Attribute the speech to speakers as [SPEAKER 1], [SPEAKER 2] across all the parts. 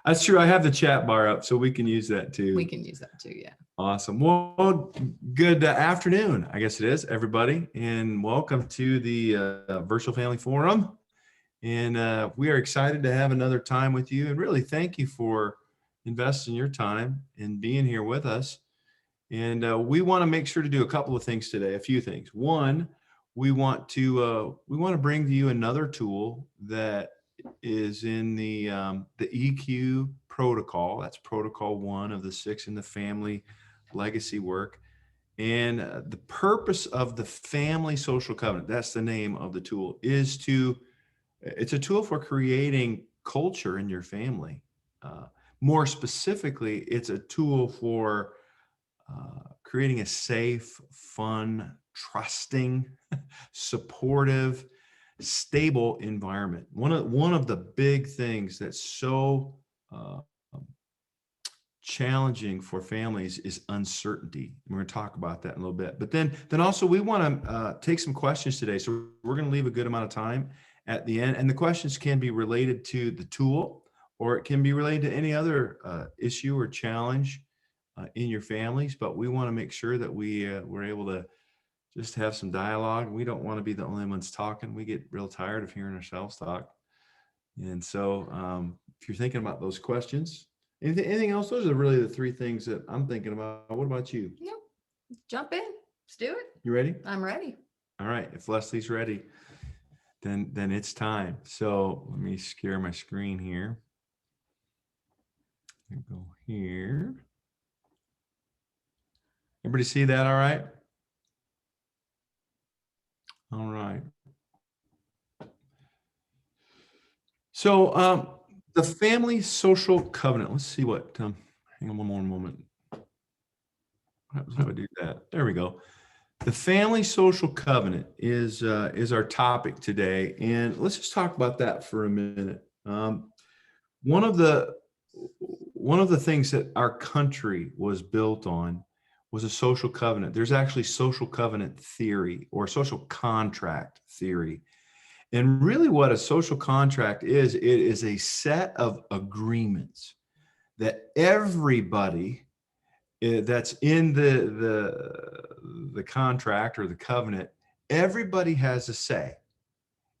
[SPEAKER 1] That's true. I have the chat bar up, so we can use that too.
[SPEAKER 2] We can use that too, yeah.
[SPEAKER 1] Awesome. Well, good afternoon, I guess it is, everybody, and welcome to the Virtual Family Forum. And we are excited to have another time with you, and really thank you for investing your time and being here with us. And we want to make sure to do a couple of things today, a few things. One, we want to bring to you another tool that is in the EQ protocol. That's protocol 1 of the 6 in the family legacy work. And the purpose of the family social covenant, that's the name of the tool, it's a tool for creating culture in your family. More specifically, it's a tool for creating a safe, fun, trusting, supportive, stable environment. One of the big things that's so challenging for families is uncertainty. We're going to talk about that in a little bit. But then also we want to take some questions today. So we're going to leave a good amount of time at the end. And the questions can be related to the tool, or it can be related to any other issue or challenge in your families. But we want to make sure that we're able to just have some dialogue. We don't want to be the only ones talking. We get real tired of hearing ourselves talk. And so if you're thinking about those questions, anything else? Those are really the 3 things that I'm thinking about. What about you?
[SPEAKER 2] Yep. Jump in. Let's do it.
[SPEAKER 1] You ready?
[SPEAKER 2] I'm ready.
[SPEAKER 1] All right. If Leslie's ready, then it's time. So let me share my screen here. Go here. Everybody see that all right? All right. So the family social covenant. Let's see what, hang on one more moment. How do I do that? There we go. The family social covenant is our topic today. And let's just talk about that for a minute. One of the things that our country was built on was a social covenant. There's actually social covenant theory or social contract theory. And really what a social contract is, it is a set of agreements that everybody that's in the contract or the covenant, everybody has a say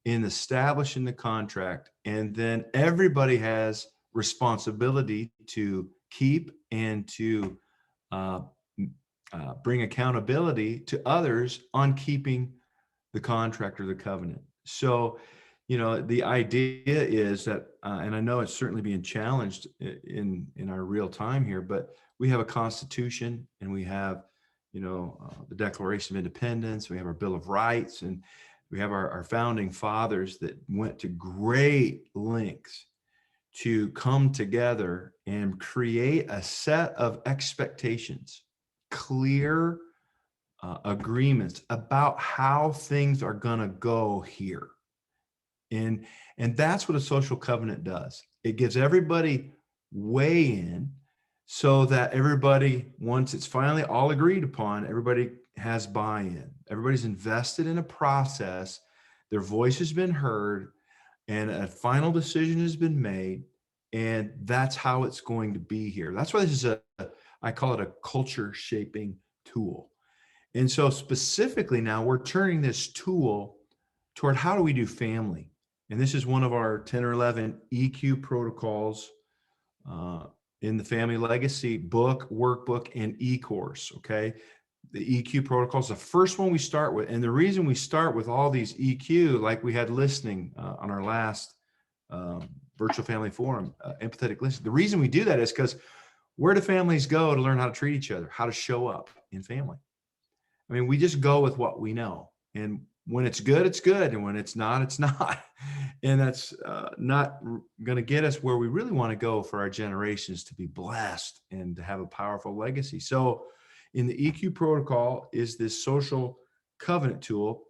[SPEAKER 1] in establishing the contract. And then everybody has responsibility to keep and to bring accountability to others on keeping the contract or the covenant. So, the idea is that, and I know it's certainly being challenged in our real time here, but we have a constitution and we have, the Declaration of Independence, we have our Bill of Rights, and we have our founding fathers that went to great lengths to come together and create a set of expectations, clear agreements about how things are going to go here. And that's what a social covenant does. It gives everybody weigh in so that everybody, once it's finally all agreed upon, everybody has buy-in. Everybody's invested in a process. Their voice has been heard and a final decision has been made. And that's how it's going to be here. That's why this is I call it a culture shaping tool. And so specifically now we're turning this tool toward how do we do family? And this is one of our 10 or 11 EQ protocols in the Family Legacy book, workbook, and e-course, okay? The EQ protocol is the first one we start with. And the reason we start with all these EQ, like we had listening on our last Virtual Family Forum, empathetic listening, the reason we do that is because where do families go to learn how to treat each other, how to show up in family? I mean, we just go with what we know. And when it's good, it's good. And when it's not, it's not. And that's not going to get us where we really want to go for our generations to be blessed and to have a powerful legacy. So in the EQ protocol is this social covenant tool.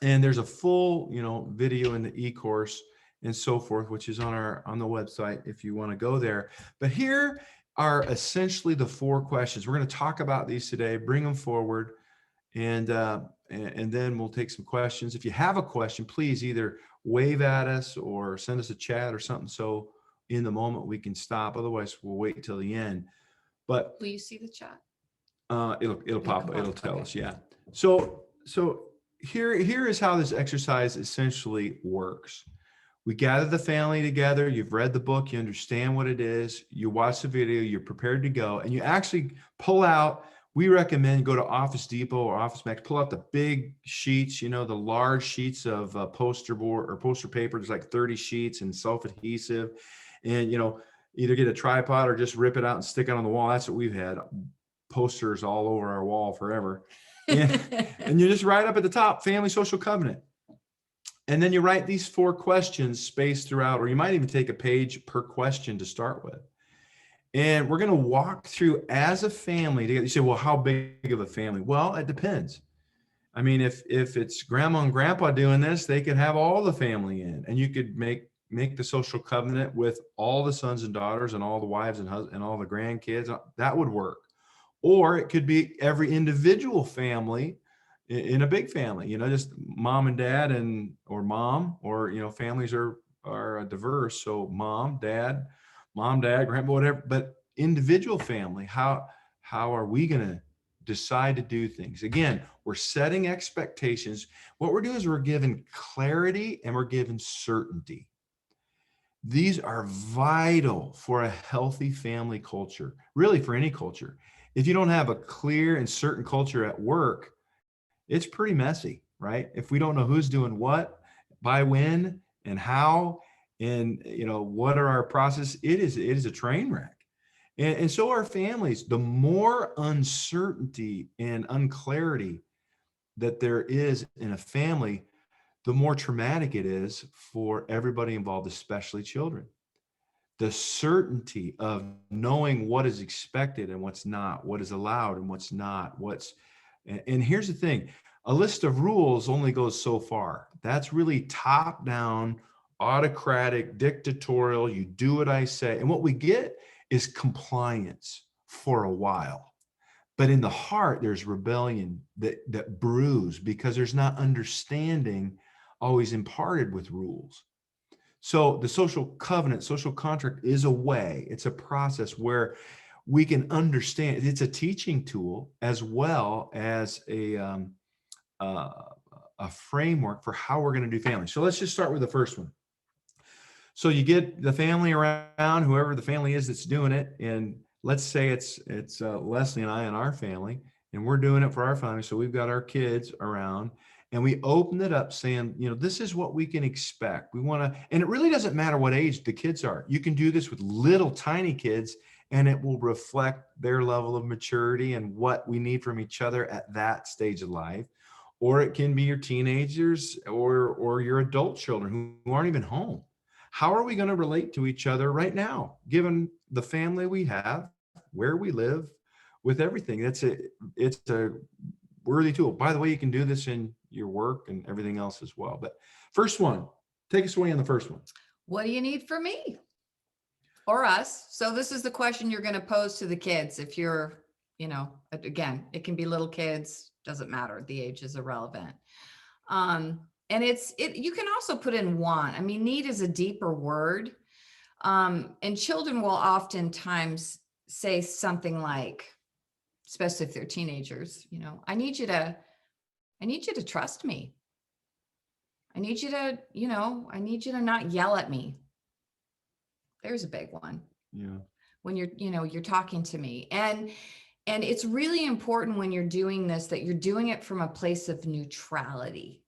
[SPEAKER 1] And there's a full, video in the e-course and so forth, which is on the website if you want to go there. But here are essentially the 4 questions. We're going to talk about these today, bring them forward. And then we'll take some questions. If you have a question, please either wave at us or send us a chat or something so in the moment, we can stop. Otherwise, we'll wait till the end. But
[SPEAKER 2] Will you see the chat?
[SPEAKER 1] it'll pop.
[SPEAKER 2] come
[SPEAKER 1] It'll
[SPEAKER 2] up,
[SPEAKER 1] tell
[SPEAKER 2] okay.
[SPEAKER 1] us. Yeah. So here is how this exercise essentially works. We gather the family together. You've read the book. You understand what it is. You watch the video. You're prepared to go, and you actually pull out. We recommend go to Office Depot or Office Max. Pull out the big sheets. You know, the large sheets of poster board or poster paper. There's like 30 sheets and self-adhesive, and either get a tripod or just rip it out and stick it on the wall. That's what we've had. Posters all over our wall forever. And you just write up at the top, family social covenant. And then you write these 4 questions spaced throughout, or you might even take a page per question to start with. And we're going to walk through as a family together. You say, well, how big of a family? Well, it depends. I mean, if it's grandma and grandpa doing this, they could have all the family in, and you could make the social covenant with all the sons and daughters and all the wives and husbands and all the grandkids. That would work. Or it could be every individual family in a big family, just mom and dad or mom, or, families are diverse. So mom, dad, grandpa, whatever, but individual family, how are we going to decide to do things? Again, we're setting expectations. What we're doing is we're giving clarity and we're giving certainty. These are vital for a healthy family culture, really for any culture. If you don't have a clear and certain culture at work, it's pretty messy, right? If we don't know who's doing what, by when, and how, and what are our processes, it is a train wreck. And so are families. The more uncertainty and unclarity that there is in a family, the more traumatic it is for everybody involved, especially children. The certainty of knowing what is expected and what's not, what is allowed and what's not, and here's the thing, a list of rules only goes so far. That's really top down, autocratic, dictatorial. You do what I say. And what we get is compliance for a while. But in the heart, there's rebellion that brews because there's not understanding always imparted with rules. So the social covenant, social contract is a way, it's a process where we can understand. It's a teaching tool as well as a framework for how we're going to do family. So let's just start with the first one. So you get the family around, whoever the family is that's doing it, and let's say it's Leslie and I and our family, and we're doing it for our family. So we've got our kids around, and we open it up saying, this is what we can expect. We want to, and it really doesn't matter what age the kids are. You can do this with little tiny kids, and it will reflect their level of maturity and what we need from each other at that stage of life. Or it can be your teenagers or your adult children who aren't even home. How are we going to relate to each other right now, given the family we have, where we live, with everything? It's a worthy tool. By the way, you can do this in your work and everything else as well. But first one, take us away on the first one.
[SPEAKER 2] What do you need from me or us? So this is the question you're going to pose to the kids. If you're, again, it can be little kids, doesn't matter. The age is irrelevant. And you can also put in want. I mean, need is a deeper word. And children will oftentimes say something like, especially if they're teenagers, I need you to trust me. I need you to not yell at me. There's a big one.
[SPEAKER 1] Yeah.
[SPEAKER 2] When you're talking to me. And it's really important when you're doing this, that you're doing it from a place of neutrality.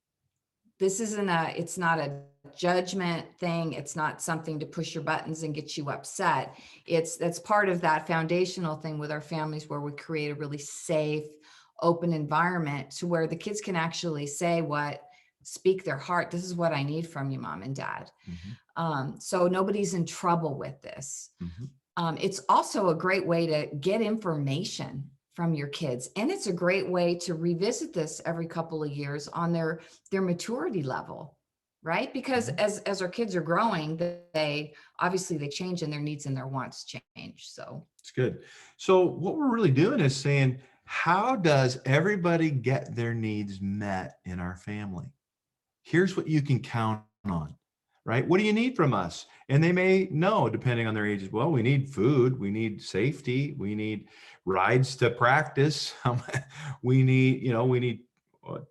[SPEAKER 2] This it's not a judgment thing. It's not something to push your buttons and get you upset. That's part of that foundational thing with our families, where we create a really safe, open environment to where the kids can actually speak their heart. This is what I need from you, mom and dad.
[SPEAKER 1] Mm-hmm.
[SPEAKER 2] So nobody's in trouble with this.
[SPEAKER 1] Mm-hmm.
[SPEAKER 2] It's also a great way to get information from your kids. And it's a great way to revisit this every couple of years on their maturity level, right? Because as our kids are growing, they obviously change, and their needs and their wants change. So
[SPEAKER 1] it's good. So what we're really doing is saying, how does everybody get their needs met in our family? Here's what you can count on, right? What do you need from us? And they may know, depending on their ages, well, we need food, we need safety, we need rides to practice. We need, we need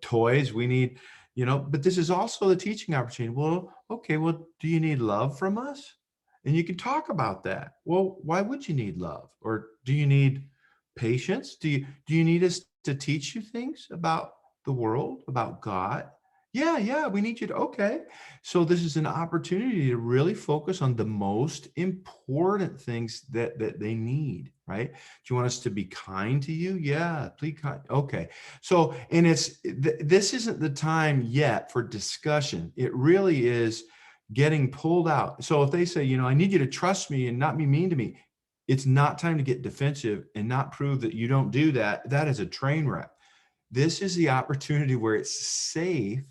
[SPEAKER 1] toys, we need, but this is also the teaching opportunity. Well, okay, well, do you need love from us? And you can talk about that. Well, why would you need love? Or do you need patience? Do you need us to teach you things about the world, about God? Yeah, we need you to, okay. So this is an opportunity to really focus on the most important things that they need, right? Do you want us to be kind to you? Yeah, please kind. Okay. So, and this isn't the time yet for discussion. It really is getting pulled out. So if they say, I need you to trust me and not be mean to me, it's not time to get defensive and not prove that you don't do that. That is a train wreck. This is the opportunity where it's safe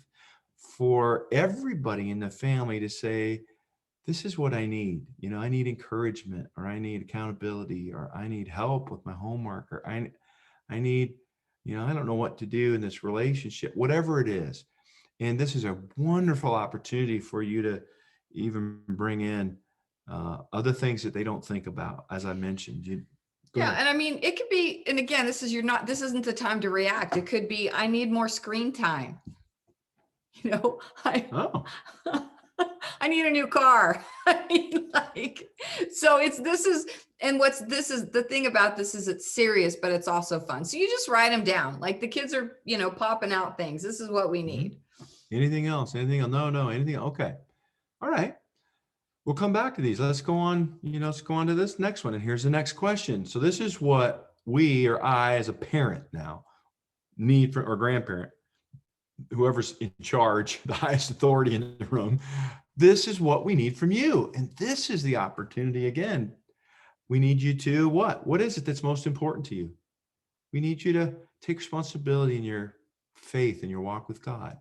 [SPEAKER 1] for everybody in the family to say, this is what I need. I need encouragement, or I need accountability, or I need help with my homework, or I need, I don't know what to do in this relationship, whatever it is. And this is a wonderful opportunity for you to even bring in other things that they don't think about. As I mentioned, go
[SPEAKER 2] Yeah.
[SPEAKER 1] ahead.
[SPEAKER 2] And I mean, it could be, and again, this isn't the time to react. It could be, I need more screen time. I
[SPEAKER 1] Oh,
[SPEAKER 2] I need a new car. I mean, so this is the thing about this is it's serious, but it's also fun. So you just write them down. Like the kids are, popping out things. This is what we need.
[SPEAKER 1] anything else? Anything else? No, anything. Okay. All right. We'll come back to these. Let's go on, let's go on to this next one. And here's the next question. So this is what we, or I as a parent now, need for, or grandparent, whoever's in charge, the highest authority in the room. This is what we need from you. And this is the opportunity again. We need you to what? What is it that's most important to you? We need you to take responsibility in your faith and your walk with God.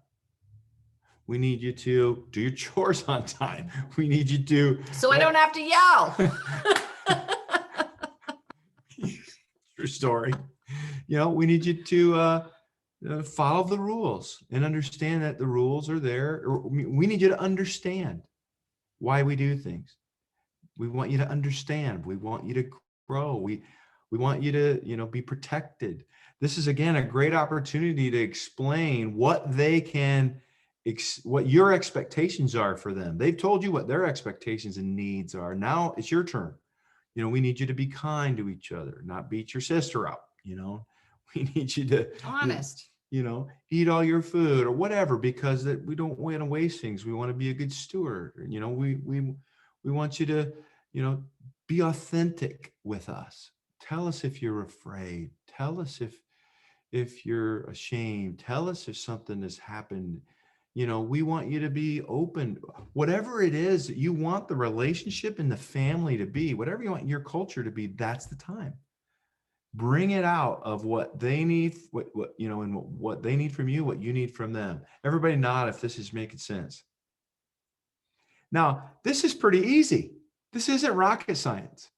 [SPEAKER 1] We need you to do your chores on time. We need you to.
[SPEAKER 2] So I don't have to yell.
[SPEAKER 1] True story. We need you to follow the rules and understand that the rules are there. We need you to understand why we do things. We want you to understand. We want you to grow. We want you to, be protected. This is, again, a great opportunity to explain what they can, what your expectations are for them. They've told you what their expectations and needs are. Now it's your turn. We need you to be kind to each other, not beat your sister up. We need you to
[SPEAKER 2] Honest.
[SPEAKER 1] Eat all your food or whatever, because that we don't want to waste things. We want to be a good steward. We want you to, be authentic with us. Tell us if you're afraid. Tell us if you're ashamed. Tell us if something has happened. We want you to be open. Whatever it is that you want the relationship in the family to be, whatever you want your culture to be, that's the time. Bring it out of what they need, and what they need from you, what you need from them. Everybody nod if this is making sense. Now, this is pretty easy. This isn't rocket science,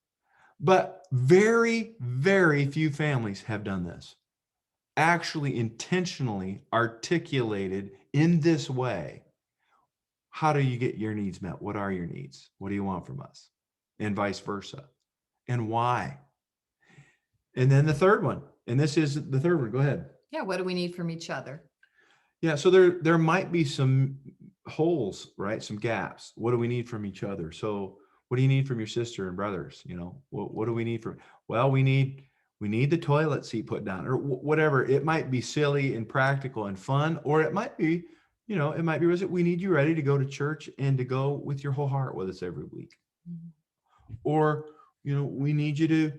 [SPEAKER 1] but very, very few families have done this. Actually intentionally articulated in this way. How do you get your needs met? What are your needs? What do you want from us? And vice versa. And why? And then the third one, and this is the third one. Go ahead.
[SPEAKER 2] Yeah. What do we need from each other?
[SPEAKER 1] Yeah. So there might be some holes, right? Some gaps. What do we need from each other? So what do you need from your sister and brothers? What do we need from? Well, we need the toilet seat put down, or whatever. It might be silly and practical and fun, or it might be, we need you ready to go to church and to go with your whole heart with us every week. Mm-hmm. Or, we need you to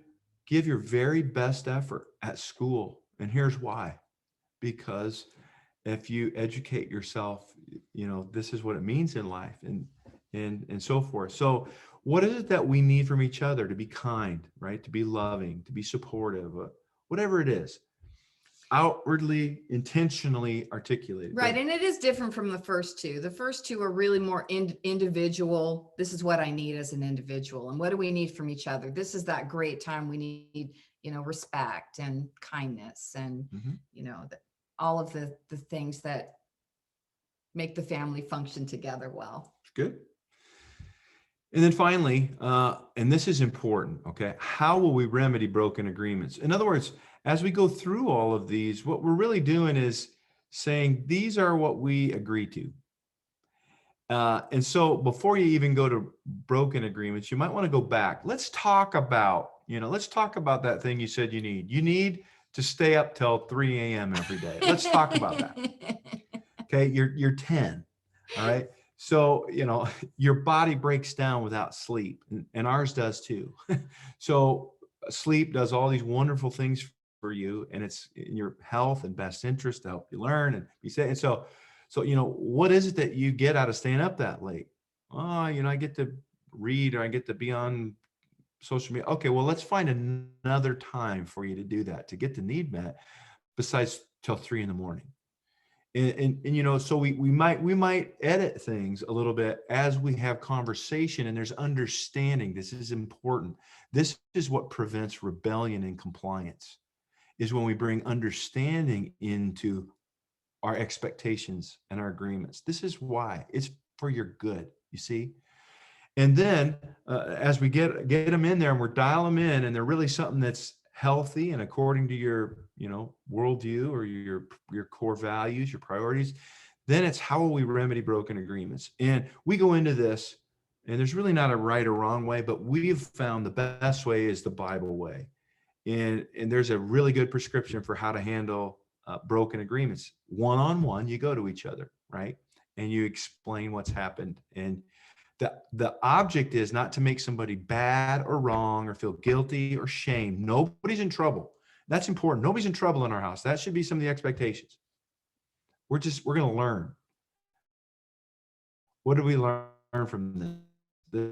[SPEAKER 1] give your very best effort at school. And here's why. Because if you educate yourself, this is what it means in life, and so forth. So what is it that we need from each other? To be kind, right? To be loving, to be supportive, whatever it is, outwardly, intentionally articulated.
[SPEAKER 2] Right. And it is different from the first two. The first two are really more individual. This is what I need as an individual. And what do we need from each other? This is that great time we need, respect and kindness and, all of the things that make the family function together well.
[SPEAKER 1] Good. And then finally, and this is important, okay, how will we remedy broken agreements? In other words, as we go through all of these, what we're really doing is saying these are what we agree to. And so before you even go to broken agreements, you might want to go back. Let's talk about that thing you said you need. You need to stay up till 3 a.m. every day. Let's talk about that. Okay, you're 10. All right. So, your body breaks down without sleep, and ours does too. So, sleep does all these wonderful things for you, and it's in your health and best interest to help you learn and be safe. And so, what is it that you get out of staying up that late? Oh, I get to read, or I get to be on social media. Okay, well, let's find another time for you to do that, to get the need met, besides till 3 in the morning. And so we might edit things a little bit as we have conversation, and there's understanding. This is important. This is what prevents rebellion and compliance, is when we bring understanding into our expectations and our agreements. This is why it's for your good, you see. And then as we get them in there and we're dial them in, and they're really something that's healthy and according to your worldview or your core values, your priorities, then it's how will we remedy broken agreements. And we go into this, and there's really not a right or wrong way, but we've found the best way is the Bible way. And there's a really good prescription for how to handle broken agreements. One-on-one, you go to each other, right, and you explain what's happened. And the object is not to make somebody bad or wrong or feel guilty or shame. Nobody's in trouble. That's important. Nobody's in trouble in our house. That should be some of the expectations. We're going to learn. What do we learn from this? This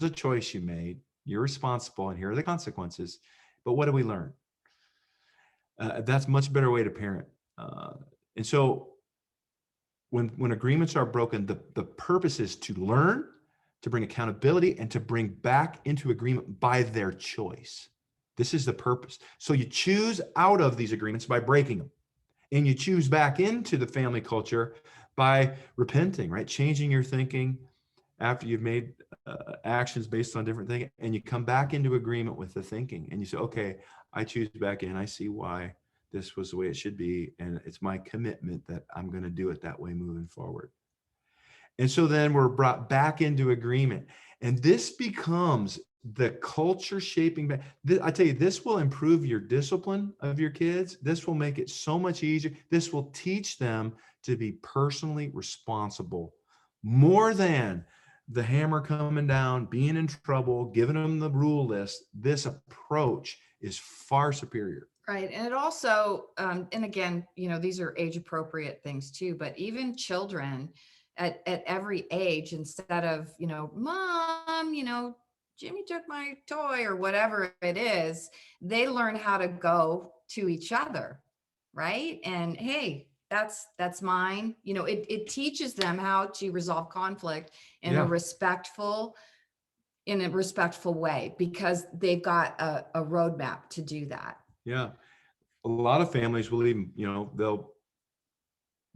[SPEAKER 1] is a choice you made. You're responsible, and here are the consequences. But what do we learn? That's a much better way to parent. And so when agreements are broken, the purpose is to learn, to bring accountability, and to bring back into agreement by their choice. This is the purpose. So you choose out of these agreements by breaking them, and you choose back into the family culture by repenting, right? Changing your thinking after you've made actions based on different things, and you come back into agreement with the thinking, and you say, okay, I choose back in. I see why this was the way it should be, and it's my commitment that I'm going to do it that way moving forward. And so then we're brought back into agreement, and this becomes the culture shaping. I tell you, this will improve your discipline of your kids. This will make it so much easier. This will teach them to be personally responsible more than the hammer coming down, being in trouble, giving them the rule list. This approach is far superior.
[SPEAKER 2] Right. And it also, and again, these are age appropriate things too, but even children at every age, instead of, mom, Jimmy took my toy or whatever it is, they learn how to go to each other. Right. And hey, that's mine. It teaches them how to resolve conflict in
[SPEAKER 1] Yeah.
[SPEAKER 2] a respectful way, because they've got a roadmap to do that.
[SPEAKER 1] Yeah. A lot of families will even, they'll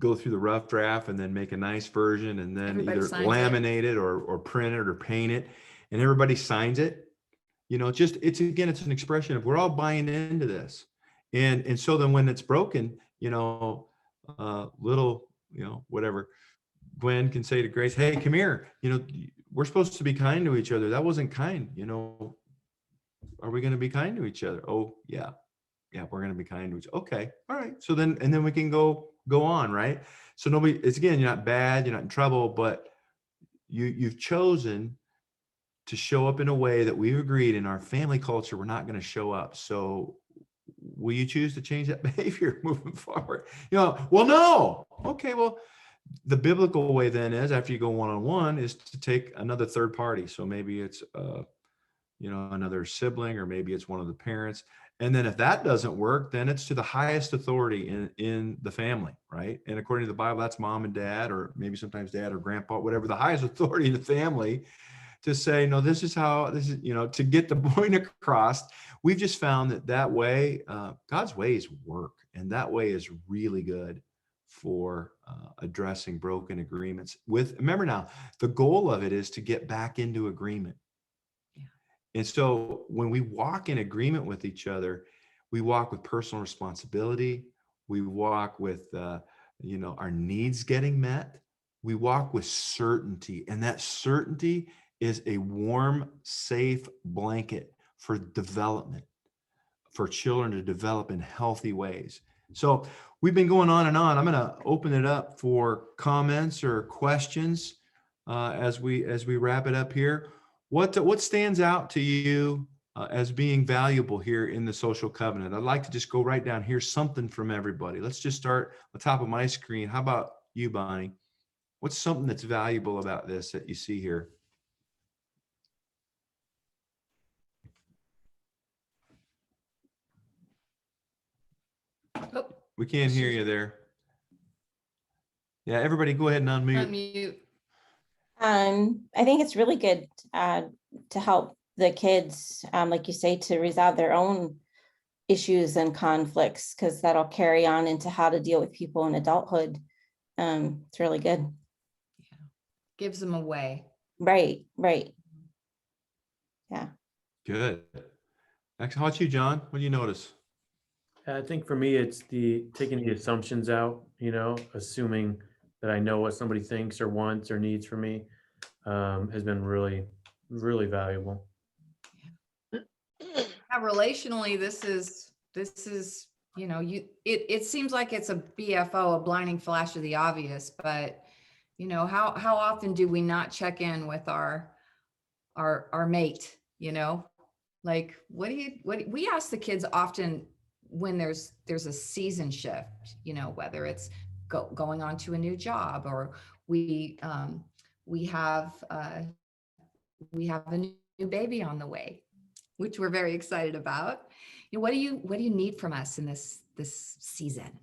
[SPEAKER 1] go through the rough draft and then make a nice version, and then
[SPEAKER 2] Everybody
[SPEAKER 1] either
[SPEAKER 2] signs it.
[SPEAKER 1] laminate it or print it or paint it, and everybody signs it. It's an expression of we're all buying into this. And so then when it's broken, little, whatever, Gwen can say to Grace, hey, come here, we're supposed to be kind to each other. That wasn't kind. Are we going to be kind to each other? Oh, yeah. Yeah, we're going to be kind to each other. Okay. All right. So then we can go on, right? So it's again, you're not bad, you're not in trouble, but you've chosen to show up in a way that we've agreed in our family culture we're not going to show up. So will you choose to change that behavior moving forward? Well, no. Okay, well, the biblical way then is, after you go one-on-one, is to take another third party. So maybe it's another sibling, or maybe it's one of the parents. And then if that doesn't work, then it's to the highest authority in the family, right? And according to the Bible, that's mom and dad, or maybe sometimes dad or grandpa, whatever, the highest authority in the family, to say, no, this is to get the point across. We've just found that way, God's ways work, and that way is really good for addressing broken agreements. Remember now, the goal of it is to get back into agreement.
[SPEAKER 2] Yeah.
[SPEAKER 1] And so when we walk in agreement with each other, we walk with personal responsibility. We walk with, our needs getting met. We walk with certainty, and that certainty is a warm, safe blanket for development, for children to develop in healthy ways. So we've been going on and on. I'm going to open it up for comments or questions as we wrap it up here. What stands out to you as being valuable here in the social covenant? I'd like to just go right down here, something from everybody. Let's just start at the top of my screen. How about you, Bonnie? What's something that's valuable about this that you see here?
[SPEAKER 2] Oh,
[SPEAKER 1] We can't hear you there. Yeah, everybody go ahead and unmute.
[SPEAKER 2] unmute.
[SPEAKER 3] I think it's really good to help the kids, like you say, to resolve their own issues and conflicts, because that'll carry on into how to deal with people in adulthood. It's really good.
[SPEAKER 2] Yeah. Gives them a way.
[SPEAKER 3] Right. Yeah.
[SPEAKER 1] Good. Next, how about you, John? What do you notice?
[SPEAKER 4] I think for me, it's taking the assumptions out, assuming that I know what somebody thinks or wants or needs from me, has been really, really valuable.
[SPEAKER 2] Yeah, relationally, this is, it seems like it's a BFO, a blinding flash of the obvious, but how often do we not check in with our mate, like, we ask the kids often when there's a season shift, whether it's going on to a new job, or we have a new baby on the way, which we're very excited about. What do you need from us in this season?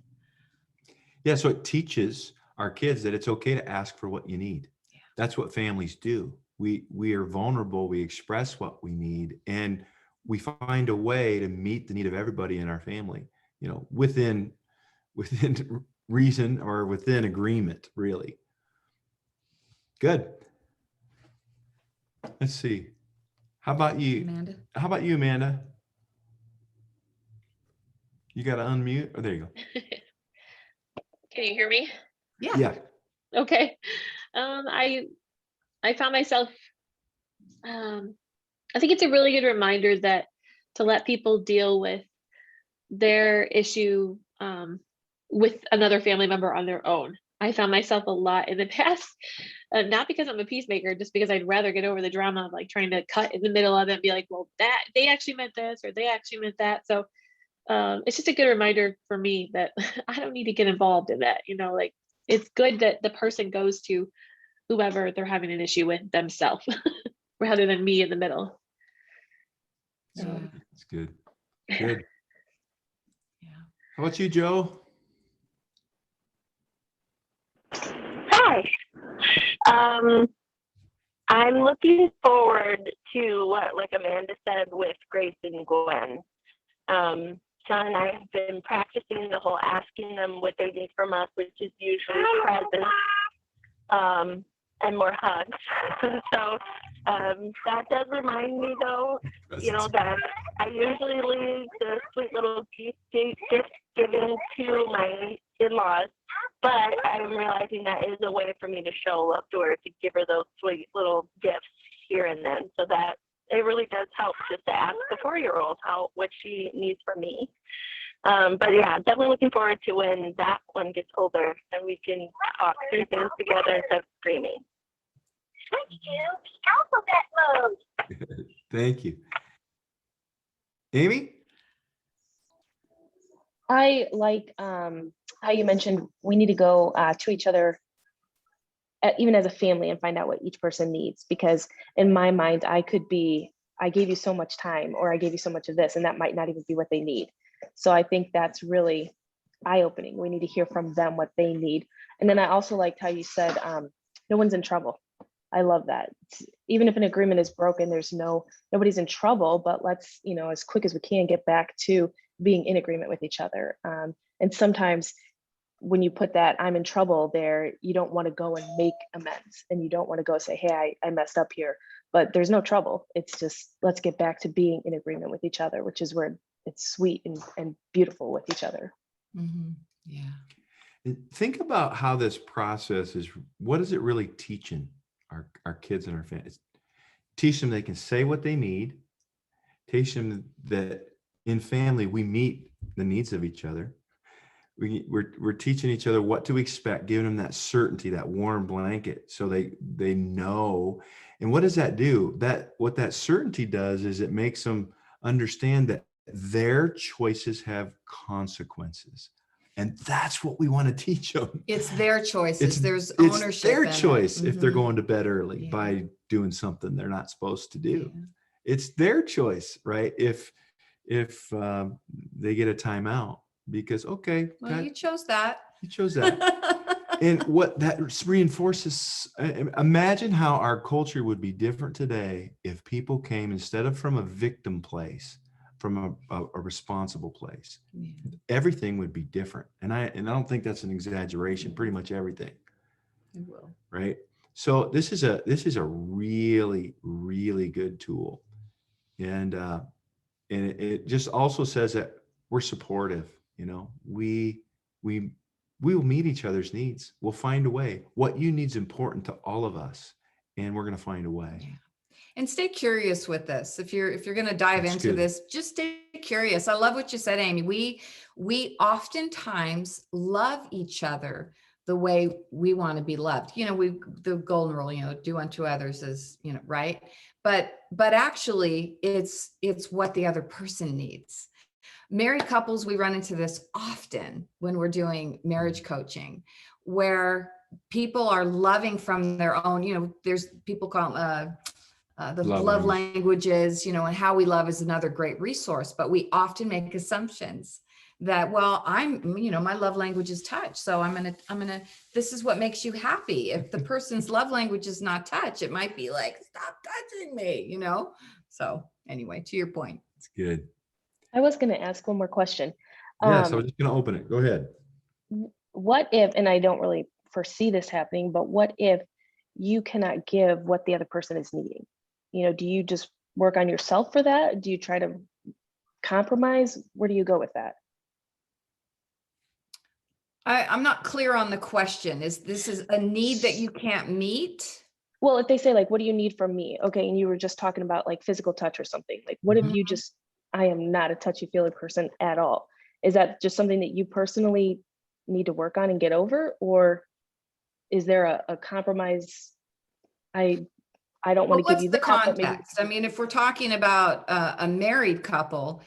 [SPEAKER 1] Yeah, so it teaches our kids that it's okay to ask for what you need. Yeah. That's what families do. We are vulnerable, we express what we need, and we find a way to meet the need of everybody in our family, within reason or within agreement, really. Good. Let's see. How about you,
[SPEAKER 2] Amanda?
[SPEAKER 1] Amanda? You got to unmute. Oh, there you go.
[SPEAKER 5] Can you hear me?
[SPEAKER 2] Yeah.
[SPEAKER 5] Okay. I found myself, I think it's a really good reminder that to let people deal with their issue with another family member on their own. I found myself a lot in the past, not because I'm a peacemaker, just because I'd rather get over the drama of like trying to cut in the middle of it and be like, well, that they actually meant this or they actually meant that. So it's just a good reminder for me that I don't need to get involved in that. Like, it's good that the person goes to whoever they're having an issue with themselves rather than me in the middle.
[SPEAKER 2] Yeah.
[SPEAKER 1] That's good. Good.
[SPEAKER 2] Yeah.
[SPEAKER 1] How about you, Joe?
[SPEAKER 6] Hi. I'm looking forward to what, like Amanda said, with Grace and Gwen. Sean and I have been practicing the whole asking them what they need from us, which is usually presents and more hugs. So that does remind me, though, that I usually leave the sweet little gift giving to my in-laws, but I'm realizing that is a way for me to show love to her, to give her those sweet little gifts here and then, so that it really does help just to ask the 4-year-old what she needs from me. But yeah, definitely looking forward to when that one gets older and we can talk through things together instead of screaming. Thank you. Alphabet mode.
[SPEAKER 1] Thank you. Amy?
[SPEAKER 7] I like how you mentioned we need to go to each other, even as a family, and find out what each person needs. Because in my mind, I gave you so much time, or I gave you so much of this, and that might not even be what they need. So I think that's really eye-opening. We need to hear from them what they need. And then I also liked how you said, no one's in trouble. I love that. Even if an agreement is broken, nobody's in trouble, but let's, as quick as we can get back to being in agreement with each other. And sometimes when you put that I'm in trouble there, you don't want to go and make amends, and you don't want to go say, hey, I messed up here, but there's no trouble. It's just, let's get back to being in agreement with each other, which is where it's sweet and beautiful with each other.
[SPEAKER 2] Mhm. Yeah.
[SPEAKER 1] And think about how this process is, what is it really teaching our kids and our families? Teach them they can say what they need, teach them that in family, we meet the needs of each other. We're teaching each other what to expect, giving them that certainty, that warm blanket, so they know. And what does that do? What that certainty does is it makes them understand that their choices have consequences. And that's what we want to teach them.
[SPEAKER 2] It's their choices. There's
[SPEAKER 1] It's
[SPEAKER 2] ownership
[SPEAKER 1] their
[SPEAKER 2] in it.
[SPEAKER 1] choice if they're
[SPEAKER 2] Mhm.
[SPEAKER 1] going to bed early
[SPEAKER 2] Yeah.
[SPEAKER 1] by doing something they're not supposed to do.
[SPEAKER 2] Yeah.
[SPEAKER 1] It's their choice, right? If they get a timeout because, okay,
[SPEAKER 2] Well,
[SPEAKER 1] God,
[SPEAKER 2] you chose that.
[SPEAKER 1] you chose that. And what that reinforces, imagine how our culture would be different today if people came, instead of from a victim place, from a responsible place.
[SPEAKER 2] Yeah.
[SPEAKER 1] Everything would be different. And I don't think that's an exaggeration, pretty much everything.
[SPEAKER 2] It will.
[SPEAKER 1] Right. So this is a really, really good tool. And it just also says that we're supportive. We will meet each other's needs. We'll find a way. What you need is important to all of us, and we're going to find a way.
[SPEAKER 2] Yeah. And stay curious with this. If you're going to dive
[SPEAKER 1] That's
[SPEAKER 2] into
[SPEAKER 1] good.
[SPEAKER 2] this, just stay curious. I love what you said, Amy. We oftentimes love each other the way we want to be loved. The golden rule, do unto others as, right. But actually it's what the other person needs. Married couples, we run into this often when we're doing marriage coaching, where people are loving from their own, there's people call the love languages, and how we love is another great resource, but we often make assumptions that, well, my love language is touch. So I'm going to, this is what makes you happy. If the person's love language is not touch, it might be like, stop touching me, So anyway, to your point.
[SPEAKER 1] It's good.
[SPEAKER 7] I was going to ask one more question.
[SPEAKER 1] Yes, I was just going to open it. Go ahead.
[SPEAKER 7] What if, and I don't really foresee this happening, but what if you cannot give what the other person is needing? Do you just work on yourself for that? Do you try to compromise? Where do you go with that?
[SPEAKER 2] I'm not clear on the question. Is this a need that you can't meet?
[SPEAKER 7] Well, if they say like, what do you need from me? Okay. And you were just talking about like physical touch or something. Like, what if you just, I am not a touchy-feely person at all. Is that just something that you personally need to work on and get over? Or is there a compromise? I don't want to give you
[SPEAKER 2] the
[SPEAKER 7] the help, but maybe.
[SPEAKER 2] context. I mean, if we're talking about a married couple,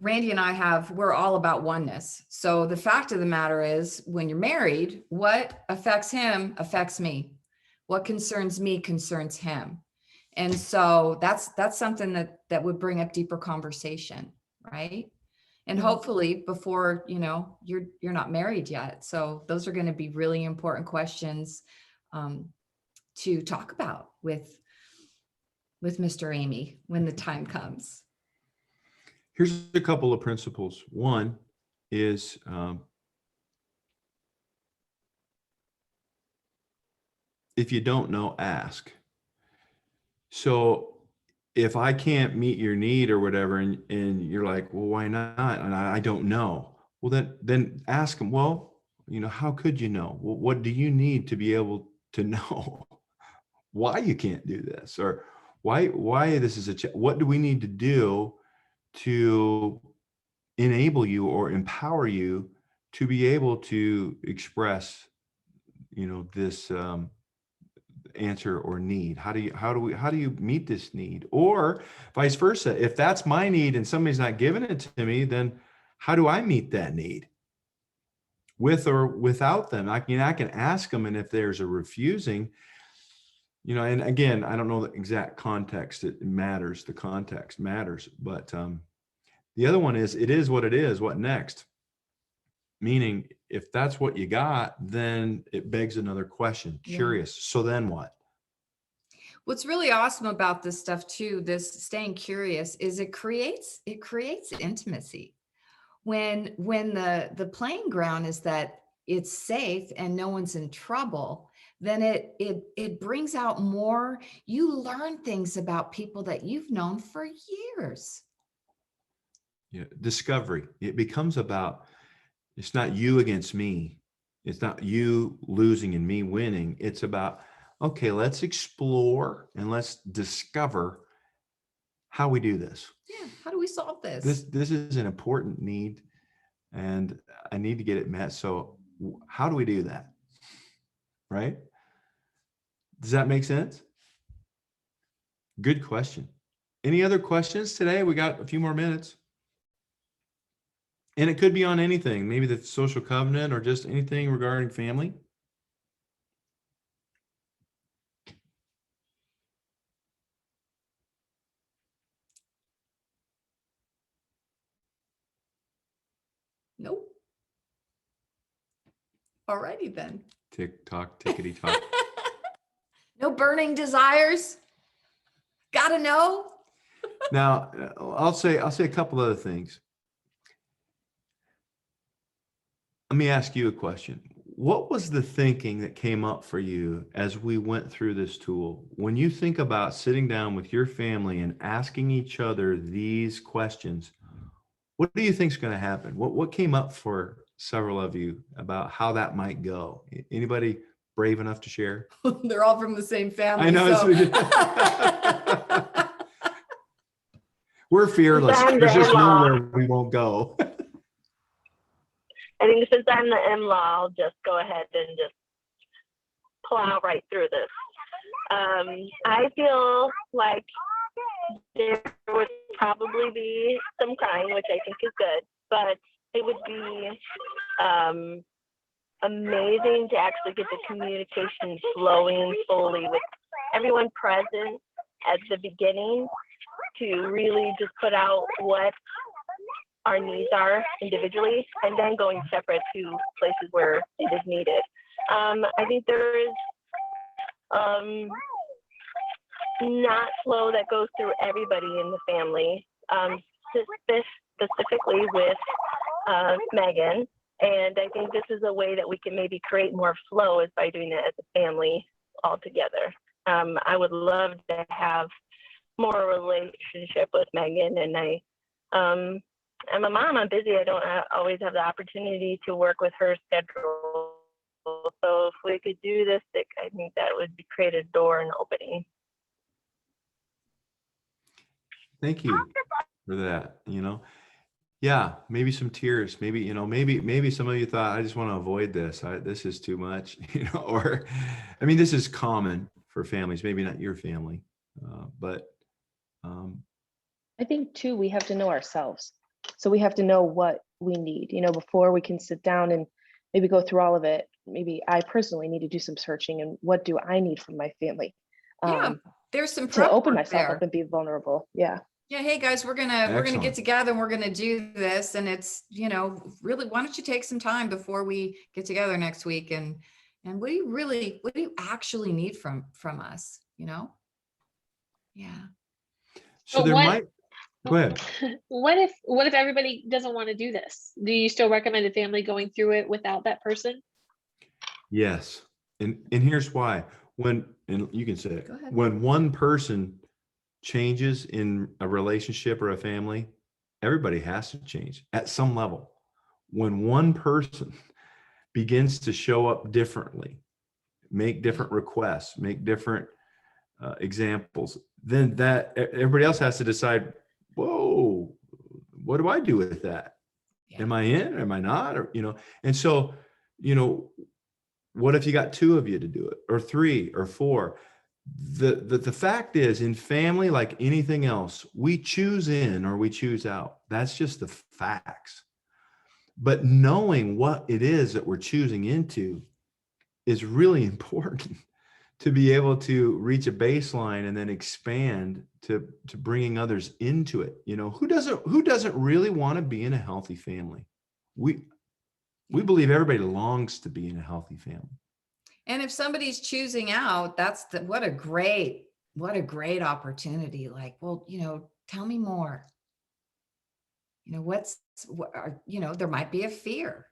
[SPEAKER 2] Randy and we're all about oneness. So the fact of the matter is, when you're married, what affects him affects me. What concerns me concerns him. And so that's something that would bring up deeper conversation, right? And hopefully before, you're not married yet. So those are going to be really important questions to talk about with Mr. Amy when the time comes.
[SPEAKER 1] Here's a couple of principles. One is if you don't know, ask. So if I can't meet your need or whatever, and you're like, well, why not? And I don't know. Well, then ask them, well, how could you know? Well, what do you need to be able to know why you can't do this? Or why this is what do we need to do to enable you or empower you to be able to express, this answer or need? How do you meet this need? Or vice versa, if that's my need and somebody's not giving it to me, then how do I meet that need? With or without them? I can ask them, and if there's a refusing, and again, I don't know the exact context. It matters. The context matters. But the other one is, it is what it is. What next? Meaning, if that's what you got, then it begs another question.
[SPEAKER 2] Yeah.
[SPEAKER 1] Curious. So then what?
[SPEAKER 2] What's really awesome about this stuff too, this staying curious, is it creates intimacy. When the playing ground is that it's safe and no one's in trouble, then it brings out more. You learn things about people that you've known for years.
[SPEAKER 1] Yeah, discovery. It becomes about, it's not you against me. It's not you losing and me winning. It's about, okay, let's explore and let's discover how we do this.
[SPEAKER 2] Yeah, how do we solve this?
[SPEAKER 1] This is an important need, and I need to get it met. So how do we do that? Right? Does that make sense? Good question. Any other questions today? We got a few more minutes. And it could be on anything, maybe the social covenant or just anything regarding family.
[SPEAKER 2] Nope. Alrighty then.
[SPEAKER 1] Tick tock, tickety tock.
[SPEAKER 2] No burning desires. Gotta know.
[SPEAKER 1] Now, I'll say a couple other things. Let me ask you a question. What was the thinking that came up for you as we went through this tool? When you think about sitting down with your family and asking each other these questions, what do you think is going to happen? What came up for several of you about how that might go? Anybody brave enough to share?
[SPEAKER 2] They're all from the same family.
[SPEAKER 1] I know.
[SPEAKER 2] So.
[SPEAKER 1] We're fearless.
[SPEAKER 6] I'm
[SPEAKER 1] There's
[SPEAKER 6] the
[SPEAKER 1] just
[SPEAKER 6] in-law.
[SPEAKER 1] nowhere we won't go.
[SPEAKER 6] I think since I'm the in-law, I'll just go ahead and just plow right through this. I feel like there would probably be some crying, which I think is good, but it would be amazing to actually get the communication flowing fully with everyone present at the beginning, to really just put out what our needs are individually, and then going separate to places where it is needed. I think there is not flow that goes through everybody in the family, specifically with Megan. And I think this is a way that we can maybe create more flow, is by doing it as a family all together. I would love to have more relationship with Megan, and I'm a mom, I'm busy. I don't always have the opportunity to work with her schedule. So if we could do this, I think that would create a door and opening.
[SPEAKER 1] Thank you for that. Yeah, maybe some tears, maybe, maybe some of you thought, I just want to avoid this. This is too much, or, I mean, this is common for families, maybe not your family, but.
[SPEAKER 7] I think too, we have to know ourselves. So we have to know what we need, before we can sit down and maybe go through all of it. Maybe I personally need to do some searching, and what do I need from my family?
[SPEAKER 2] Yeah, there's some
[SPEAKER 7] To
[SPEAKER 2] prep
[SPEAKER 7] open
[SPEAKER 2] work
[SPEAKER 7] myself
[SPEAKER 2] there.
[SPEAKER 7] up and be vulnerable. Yeah.
[SPEAKER 2] Yeah, hey guys, we're gonna
[SPEAKER 1] Excellent.
[SPEAKER 2] get together and we're gonna do this, and it's really, why don't you take some time before we get together next week, and what do you actually need from us? Yeah.
[SPEAKER 1] So
[SPEAKER 5] But
[SPEAKER 1] there
[SPEAKER 5] what-
[SPEAKER 1] might, go ahead.
[SPEAKER 5] What if everybody doesn't want to do this? Do you still recommend a family going through it without that person?
[SPEAKER 1] Yes. And here's why. And you can say it.
[SPEAKER 2] Go ahead.
[SPEAKER 1] When one person changes in a relationship or a family, everybody has to change at some level. When one person begins to show up differently, make different requests, make different examples, then that everybody else has to decide, whoa, what do I do with that?
[SPEAKER 2] Yeah.
[SPEAKER 1] Am I in? Am I not? Or, and so, what if you got two of you to do it, or three or four? The fact is, in family, like anything else, we choose in or we choose out. That's just the facts. But knowing what it is that we're choosing into is really important to be able to reach a baseline and then expand to bringing others into it. Who doesn't really want to be in a healthy family? We believe everybody longs to be in a healthy family.
[SPEAKER 2] And if somebody's choosing out, that's what a great opportunity. Like, well, tell me more. There might be a fear.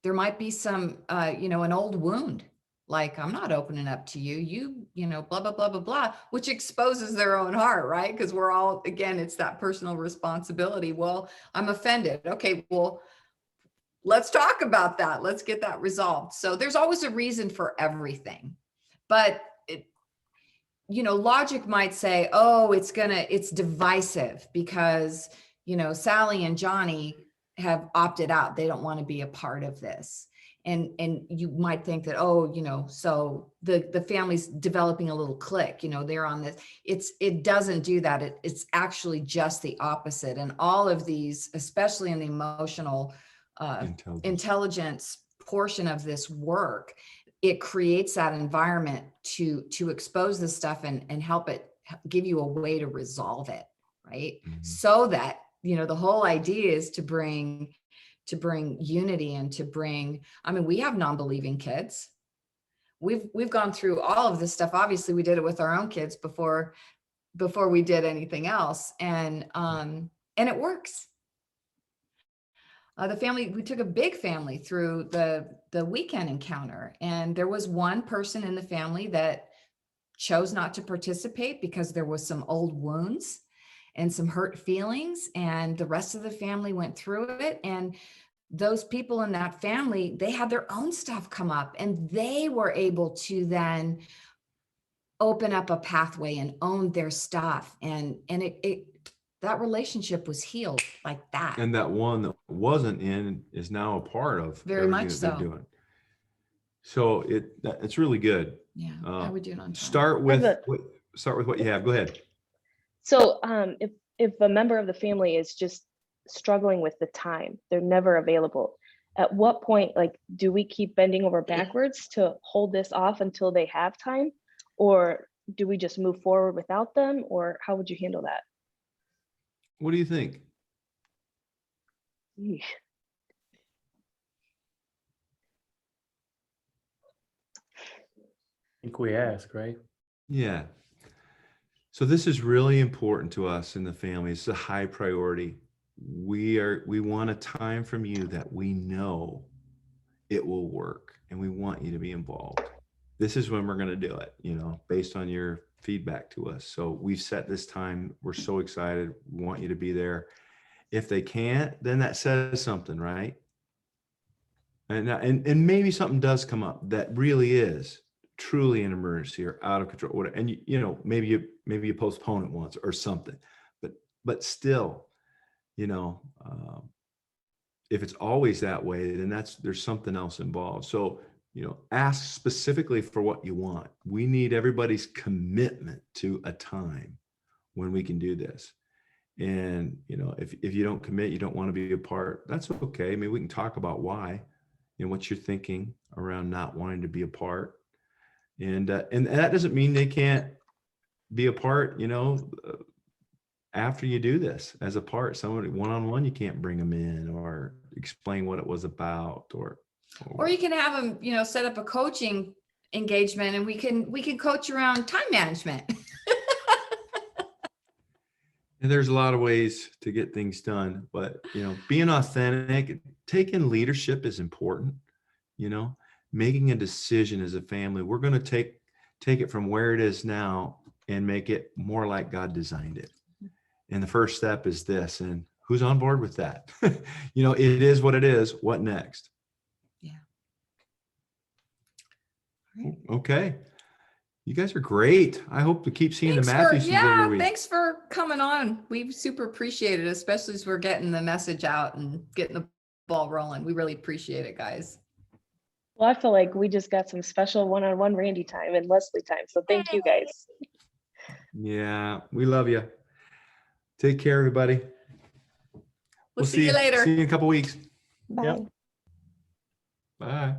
[SPEAKER 2] there might be some, an old wound. Like, I'm not opening up to you, blah, blah, blah, blah, blah, which exposes their own heart, right? Because we're all, again, it's that personal responsibility. Well, I'm offended. Okay, well, let's talk about that. Let's get that resolved. So there's always a reason for everything. But logic might say, oh, it's divisive because, Sally and Johnny have opted out. They don't want to be a part of this. And you might think that, so the family's developing a little clique, they're on this. It doesn't do that. It's actually just the opposite. And all of these, especially in the emotional intelligence portion of this work, it creates that environment to expose this stuff and help it give you a way to resolve it, right?
[SPEAKER 1] Mhm.
[SPEAKER 2] So that, the whole idea is to bring unity and we have non-believing kids. We've gone through all of this stuff. Obviously we did it with our own kids before we did anything else. And it works. We took a big family through the weekend encounter, and there was one person in the family that chose not to participate because there was some old wounds and some hurt feelings, and the rest of the family went through it. And those people in that family, they had their own stuff come up, and they were able to then open up a pathway and own their stuff. And that relationship was healed like that.
[SPEAKER 1] And that one that wasn't in is now a part of
[SPEAKER 2] Very
[SPEAKER 1] everything
[SPEAKER 2] much
[SPEAKER 1] that they're
[SPEAKER 2] so.
[SPEAKER 1] doing. So it's really good.
[SPEAKER 2] Yeah. How are we doing on time?
[SPEAKER 1] Start with what you have. Go ahead.
[SPEAKER 7] So if a member of the family is just struggling with the time, they're never available, at what point, do we keep bending over backwards to hold this off until they have time? Or do we just move forward without them? Or how would you handle that?
[SPEAKER 1] What do you think?
[SPEAKER 7] Eesh.
[SPEAKER 4] I think we ask, right?
[SPEAKER 1] Yeah. So this is really important to us in the family. It's a high priority. We want a time from you that we know it will work, and we want you to be involved. This is when we're going to do it, based on your feedback to us. So we've set this time. We're so excited. We want you to be there. If they can't, then that says something, right? And maybe something does come up that really is truly an emergency or out of control. And maybe you postpone it once or something. But still, if it's always that way, then there's something else involved. So ask specifically for what you want. We need everybody's commitment to a time when we can do this. And, if you don't commit, you don't want to be a part, that's okay. I mean, we can talk about why, what you're thinking around not wanting to be a part. And that doesn't mean they can't be a part, after you do this as a part. Somebody one-on-one, you can't bring them in or explain what it was about, or
[SPEAKER 2] you can have them, set up a coaching engagement, and we can coach around time management.
[SPEAKER 1] And there's a lot of ways to get things done, but being authentic, taking leadership is important. Making a decision as a family, we're going to take it from where it is now and make it more like God designed it. And the first step is this, and who's on board with that? It is what it is. What next?
[SPEAKER 2] Yeah.
[SPEAKER 1] Okay. You guys are great. I hope to keep seeing the Matthewsons every week.
[SPEAKER 2] Thanks for coming on. We super appreciate it, especially as we're getting the message out and getting the ball rolling. We really appreciate it, guys.
[SPEAKER 7] Well, I feel like we just got some special one-on-one Randy time and Leslie time. So thank you guys.
[SPEAKER 1] Yeah, we love you. Take care, everybody.
[SPEAKER 2] We'll see you later.
[SPEAKER 1] See you in a couple weeks.
[SPEAKER 3] Bye.
[SPEAKER 4] Yep.
[SPEAKER 1] Bye.